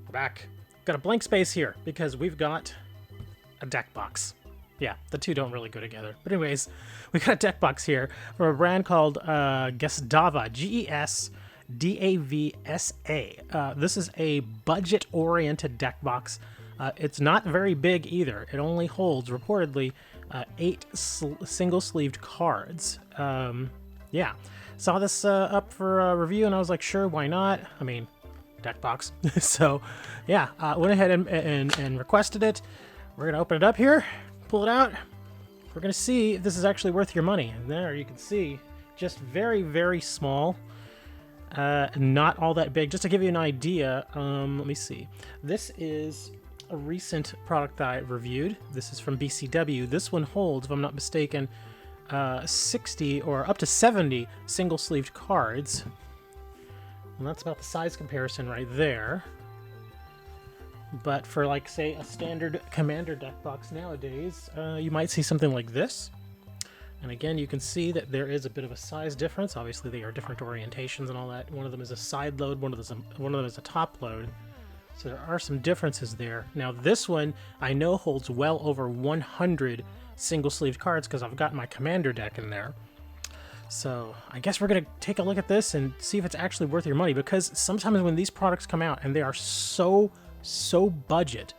We're back. Got a blank space here because we've got a deck box. Yeah, the two don't really go together. But anyways, we got a deck box here from a brand called Gesdava, Gesdavsa. This is a budget-oriented deck box. It's not very big either. It only holds, reportedly, 8 single-sleeved cards. Yeah, saw this up for a review, and I was like, sure, why not? I mean, deck box. So, yeah, went ahead and requested it. We're going to open it up here, pull it out. We're going to see if this is actually worth your money. And there you can see, just very, very small. Not all that big. Just to give you an idea, let me see. This is a recent product that I reviewed. This is from BCW. This one holds, if I'm not mistaken, 60 or up to 70 single-sleeved cards. And that's about the size comparison right there. But for, like, say, a standard Commander deck box nowadays, you might see something like this. And again, you can see that there is a bit of a size difference. Obviously, they are different orientations and all that. One of them is a side load, one of them is a top load. So there are some differences there. Now, this one I know holds well over 100 single-sleeved cards because I've got my Commander deck in there. So I guess we're going to take a look at this and see if it's actually worth your money, because sometimes when these products come out and they are so budget,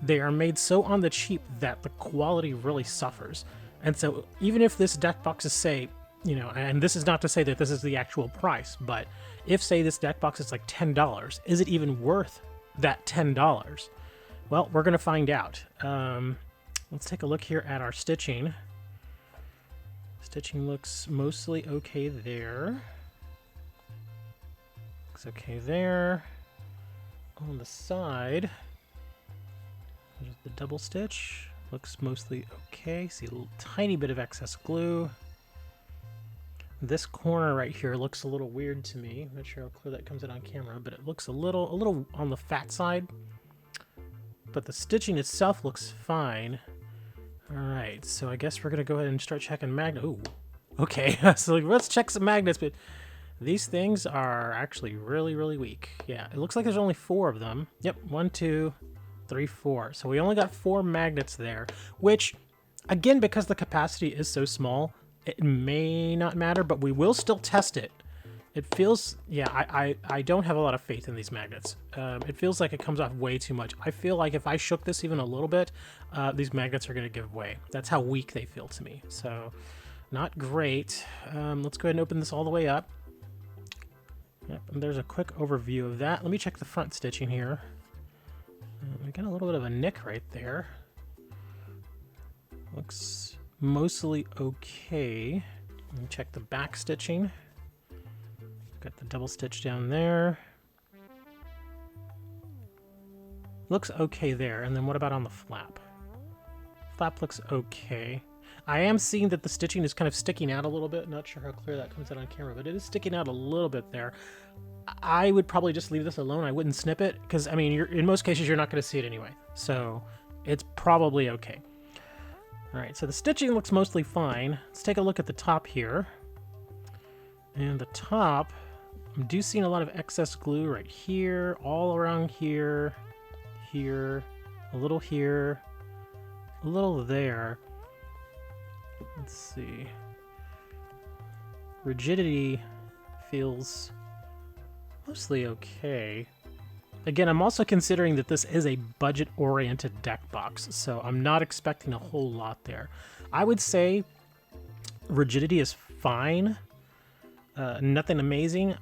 they are made so on the cheap that the quality really suffers. And so even if this deck box is, say, you know, and this is not to say that this is the actual price, but if, say, this deck box is like $10, is it even worth that $10? Well, we're going to find out. Let's take a look here at our stitching. Stitching looks mostly okay there. Looks okay there. On the side, there's the double stitch. Looks mostly okay. See a little tiny bit of excess glue. This corner right here looks a little weird to me. I'm not sure how clear that comes in on camera, but it looks a little on the fat side. But the stitching itself looks fine. All right, so I guess we're gonna go ahead and start checking magnet. Ooh, okay. So let's check some magnets. But these things are actually really weak. Yeah, it looks like there's only 4 of them. Yep, 1, 2, 3, 4. So we only got 4 magnets there, which, again, because the capacity is so small, it may not matter, but we will still test it. It feels, yeah, I don't have a lot of faith in these magnets. It feels like it comes off way too much. I feel like if I shook this even a little bit, these magnets are going to give way. That's how weak they feel to me. So, not great. Let's go ahead and open this all the way up. Yep, and there's a quick overview of that. Let me check the front stitching here. We got a little bit of a nick right there. Looks mostly okay. Let me check the back stitching. Got the double stitch down there. Looks okay there. And then what about on the flap? Flap looks okay. I am seeing that the stitching is kind of sticking out a little bit. Not sure how clear that comes out on camera, but it is sticking out a little bit there. I would probably just leave this alone. I wouldn't snip it because, I mean, in most cases, you're not going to see it anyway. So it's probably okay. All right, so the stitching looks mostly fine. Let's take a look at the top here. And the top, I'm seeing a lot of excess glue right here, all around here, here, a little here, a little there. Let's see. Rigidity feels mostly okay. Again, I'm also considering that this is a budget-oriented deck box, so I'm not expecting a whole lot there. I would say rigidity is fine. Nothing amazing,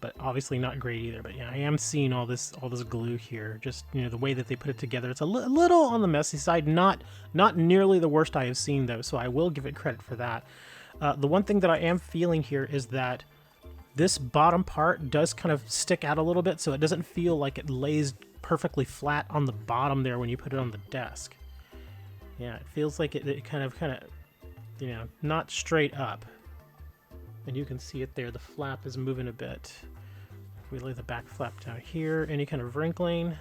but obviously not great either. But yeah, I am seeing all this glue here. Just, you know, the way that they put it together, it's a little on the messy side. Not nearly the worst I have seen though, so I will give it credit for that. The one thing that I am feeling here is that this bottom part does kind of stick out a little bit, so it doesn't feel like it lays perfectly flat on the bottom there when you put it on the desk. Yeah, it feels like it kind of, you know, not straight up. And you can see it there. The flap is moving a bit. If we lay the back flap down here, any kind of wrinkling?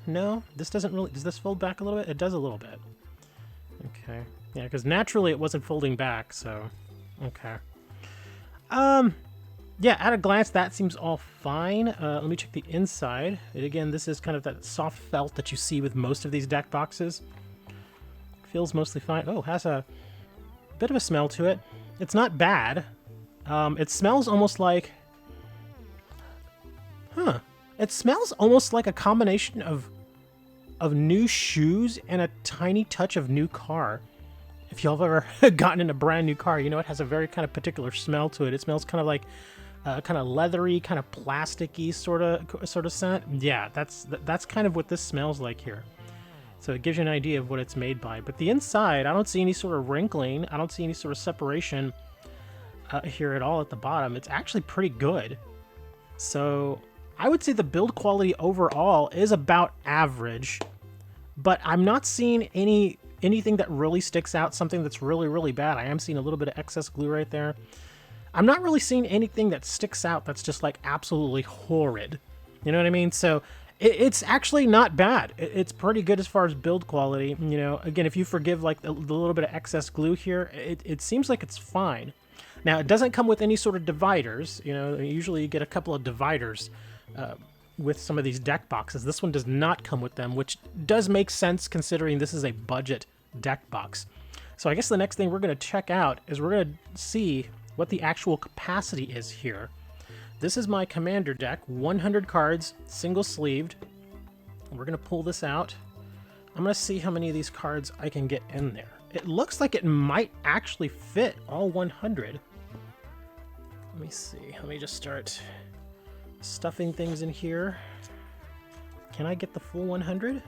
No, this doesn't really. Does this fold back a little bit? It does a little bit. Okay. Yeah, because naturally it wasn't folding back, so okay. Yeah, at a glance, that seems all fine. Let me check the inside. And again, this is kind of that soft felt that you see with most of these deck boxes. Feels mostly fine. Oh, has a bit of a smell to it. It's not bad. It smells almost like... Huh. It smells almost like a combination of new shoes and a tiny touch of new car. If y'all have ever gotten in a brand new car, you know it has a very kind of particular smell to it. It smells kind of like kind of leathery, kind of plasticky sort of scent. Yeah, that's kind of what this smells like here. So it gives you an idea of what it's made by. But the inside, I don't see any sort of wrinkling. I don't see any sort of separation here at all at the bottom. It's actually pretty good. So I would say the build quality overall is about average, but I'm not seeing anything that really sticks out, something that's really, really bad. I am seeing a little bit of excess glue right there. I'm not really seeing anything that sticks out that's just like absolutely horrid. You know what I mean? So it's actually not bad. It's pretty good as far as build quality. You know, again, if you forgive like the little bit of excess glue here, it seems like it's fine. Now, it doesn't come with any sort of dividers. You know, usually you get a couple of dividers with some of these deck boxes. This one does not come with them, which does make sense considering this is a budget deck box. So I guess the next thing we're going to check out is we're going to see what the actual capacity is here. This is my commander deck, 100 cards, single sleeved. We're going to pull this out. I'm going to see how many of these cards I can get in there. It looks like it might actually fit all 100. Let me see. Let me just start stuffing things in here. Can I get the full 100?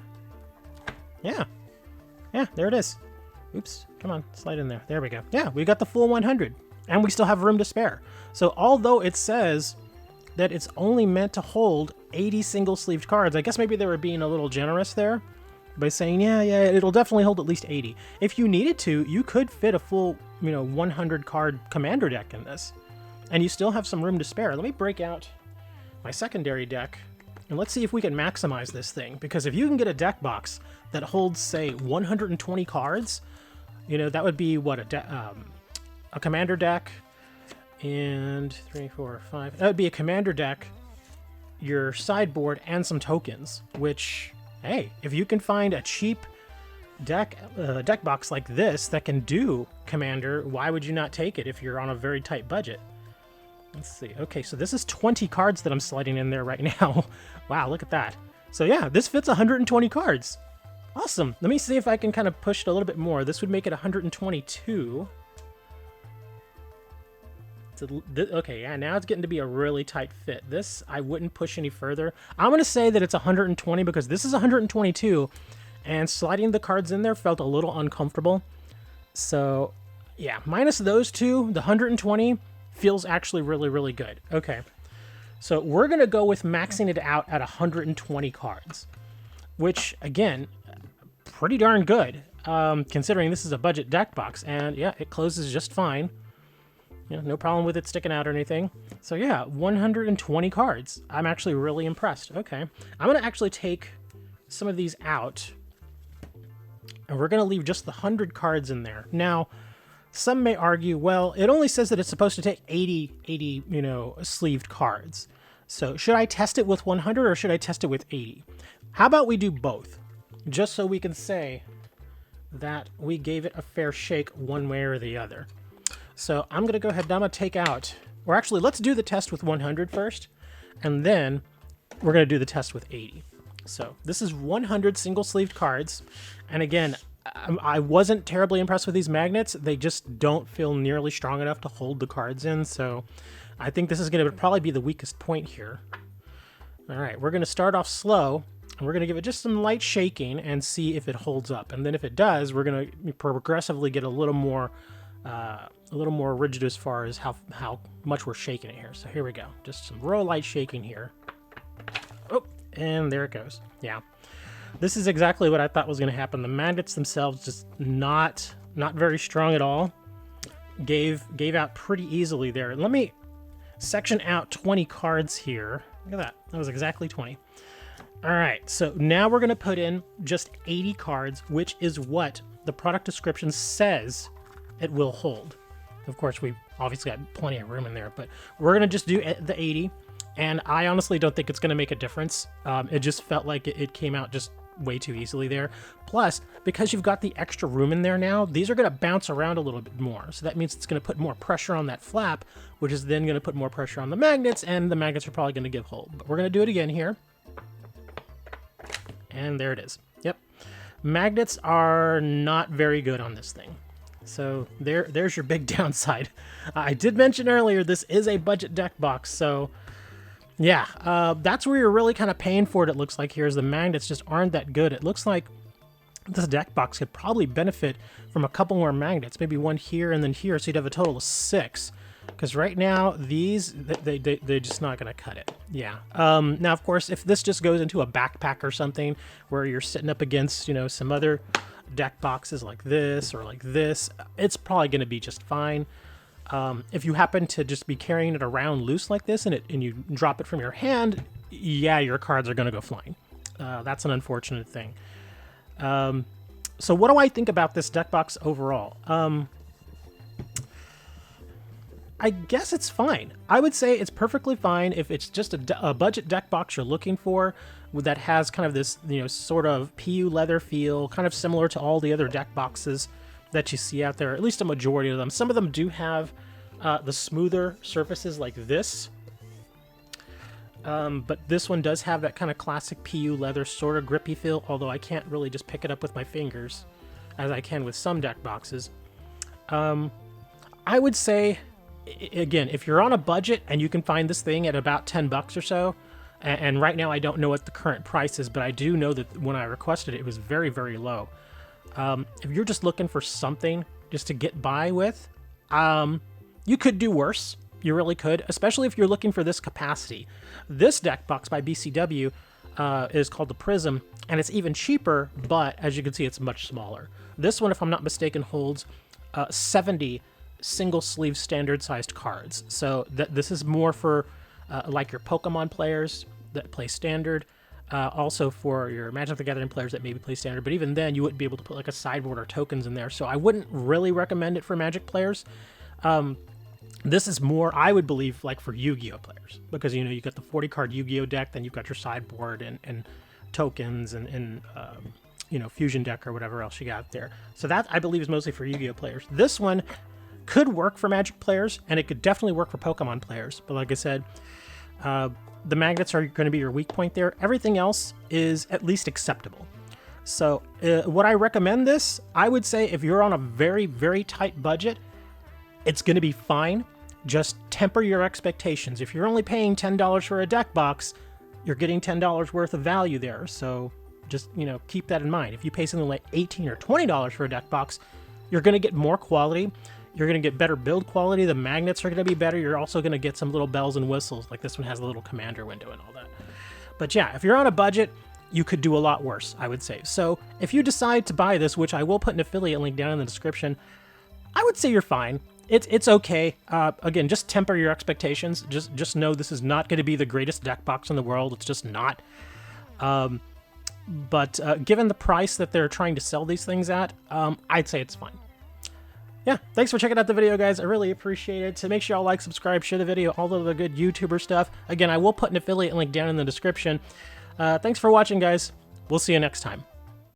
Yeah. Yeah, there it is. Oops. Come on, slide in there. There we go. Yeah, we got the full 100. And we still have room to spare. So although it says that it's only meant to hold 80 single-sleeved cards, I guess maybe they were being a little generous there by saying, yeah, it'll definitely hold at least 80. If you needed to, you could fit a full, 100-card commander deck in this. And you still have some room to spare. Let me break out my secondary deck, and let's see if we can maximize this thing. Because if you can get a deck box that holds, say, 120 cards, that would be, what, a commander deck, and 3, 4, 5. That would be a commander deck, your sideboard, and some tokens, which, hey, if you can find a cheap deck box like this that can do commander, why would you not take it if you're on a very tight budget? Let's see. Okay, so this is 20 cards that I'm sliding in there right now. Wow, look at that. So yeah, this fits 120 cards. Awesome. Let me see if I can kind of push it a little bit more. This would make it 122. Okay, yeah, now it's getting to be a really tight fit. This, I wouldn't push any further. I'm going to say that it's 120 because this is 122, and sliding the cards in there felt a little uncomfortable. So, yeah, minus those two, the 120 feels actually really, really good. Okay, so we're going to go with maxing it out at 120 cards, which, again, pretty darn good, considering this is a budget deck box, and yeah, it closes just fine. No problem with it sticking out or anything. So yeah, 120 cards. I'm actually really impressed. Okay, I'm going to actually take some of these out, and we're going to leave just the 100 cards in there. Now, some may argue, well, it only says that it's supposed to take 80, sleeved cards. So should I test it with 100 or should I test it with 80? How about we do both, just so we can say that we gave it a fair shake one way or the other. So I'm going to go ahead and I'm going to take out, or actually let's do the test with 100 first, and then we're going to do the test with 80. So this is 100 single-sleeved cards, and again, I wasn't terribly impressed with these magnets. They just don't feel nearly strong enough to hold the cards in, so I think this is going to probably be the weakest point here. All right, we're going to start off slow, and we're going to give it just some light shaking and see if it holds up. And then if it does, we're going to progressively get a little more rigid as far as how much we're shaking it here. So here we go. Just some real light shaking here. Oh, and there it goes. Yeah. This is exactly what I thought was going to happen. The magnets themselves just not very strong at all. Gave out pretty easily there. Let me section out 20 cards here. Look at that. That was exactly 20. All right. So now we're going to put in just 80 cards, which is what the product description says it will hold. Of course, we've obviously got plenty of room in there, but we're going to just do the 80. And I honestly don't think it's going to make a difference. It just felt like it came out just way too easily there. Plus, because you've got the extra room in there now, these are going to bounce around a little bit more. So that means it's going to put more pressure on that flap, which is then going to put more pressure on the magnets, and the magnets are probably going to give hold. But we're going to do it again here. And there it is. Yep. Magnets are not very good on this thing. So there's your big downside. I did mention earlier this is a budget deck box, so yeah, that's where you're really kind of paying for it looks like here, is the magnets just aren't that good. It looks like this deck box could probably benefit from a couple more magnets, maybe one here and then here, so you'd have a total of 6. Because right now, these, they're just not going to cut it. Yeah. Now, of course, if this just goes into a backpack or something where you're sitting up against, you know, some other deck boxes like this or like this, it's probably going to be just fine. If you happen to just be carrying it around loose like this and you drop it from your hand, yeah, your cards are going to go flying. That's an unfortunate thing. So what do I think about this deck box overall? I guess it's fine. I would say it's perfectly fine if it's just a budget deck box you're looking for that has kind of this, you know, sort of PU leather feel, kind of similar to all the other deck boxes that you see out there, at least a majority of them. Some of them do have the smoother surfaces like this, but this one does have that kind of classic PU leather sort of grippy feel, although I can't really just pick it up with my fingers as I can with some deck boxes. I would say, again, if you're on a budget and you can find this thing at about $10 or so, and right now I don't know what the current price is, but I do know that when I requested it, it was very, very low. If you're just looking for something just to get by with, you could do worse. You really could, especially if you're looking for this capacity. This deck box by BCW is called the Prism, and it's even cheaper, but as you can see, it's much smaller. This one, if I'm not mistaken, holds 70 single sleeve standard sized cards. So this is more for like your Pokemon players that play standard, also for your Magic the Gathering players that maybe play standard, but even then you wouldn't be able to put like a sideboard or tokens in there. So I wouldn't really recommend it for Magic players. This is more, I would believe, like for Yu-Gi-Oh players, because, you know, you got the 40 card Yu-Gi-Oh deck, then you've got your sideboard and tokens and you know, fusion deck or whatever else you got there. So that, I believe, is mostly for Yu-Gi-Oh players. This one could work for Magic players, and it could definitely work for Pokemon players. But like I said, the magnets are going to be your weak point there. Everything else is at least acceptable. So would I recommend this? I would say if you're on a very, very tight budget, it's going to be fine. Just temper your expectations. If you're only paying $10 for a deck box, you're getting $10 worth of value there. So just, you know, keep that in mind. If you pay something like $18 or $20 for a deck box, you're going to get more quality. You're going to get better build quality. The magnets are going to be better. You're also going to get some little bells and whistles, like this one has a little commander window and all that. But yeah, if you're on a budget, you could do a lot worse, I would say. So if you decide to buy this, which I will put an affiliate link down in the description, I would say you're fine. It's okay. Again, just temper your expectations. Just know this is not going to be the greatest deck box in the world. It's just not. But given the price that they're trying to sell these things at, I'd say it's fine. Yeah, thanks for checking out the video, guys. I really appreciate it. So make sure y'all like, subscribe, share the video, all of the good YouTuber stuff. Again, I will put an affiliate link down in the description. Thanks for watching, guys. We'll see you next time.